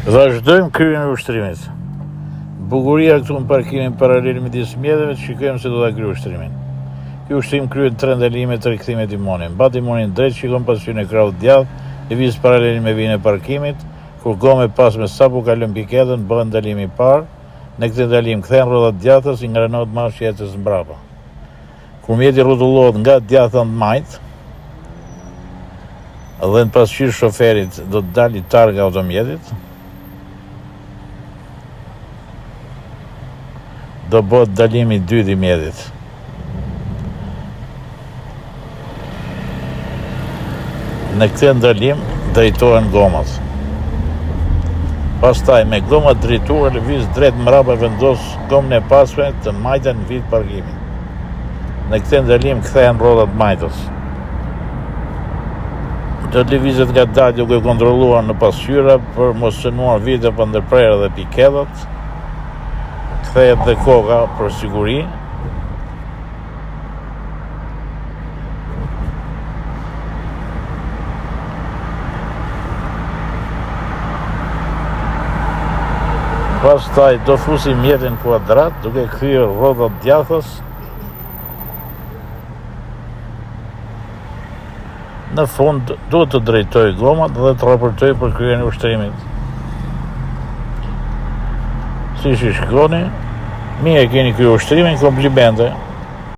Vazhdojmë kryen e ushtrimit. Bukuria këtu në parkimin paralel midis mjedheve, të shikojmë se do ta kryejë ushtrimin. Ky ushtrim kryet 3 ndalime të rikthimit timonin. Mba timonin drejt, shikon pas hyn e krahut djath, lëviz paralel me vijën e parkimit, kur gome pas me sapo kalon piketën, bëhet ndalimi i parë. Në këtë ndalim kthehen rrodhat djatha si ngranohet marshi i ecës mbrapa. Kur mjeti rrotullohet nga djatha në majt, dhe në pasqyrë shoferit do të dalë targa automjetit, do bëhet dalimi i dytë i mjetit. Në këtë ndalim drejtohen gomat. Pastaj me gomat drejtuar lëviz drejt mbrapa vendos gomën e pasme të majtën në vit parkimin. Në këtë ndalim kthehen rrodhat majtës. Do të lëvizet nga dalë duke kontrolluar në pasqyra për mos shënuar vite pa ndërprerje dhe piketat. Kthehet dhe koka për siguri. Pastaj do fusi mjetin kuadrat duke kryer rrodhat djathas. Në fund duhet të drejtoj gomat dhe të raportoj për kryen e ushtrimit. Si shikoni, mirë keni kryer ushtrimin, komplimente.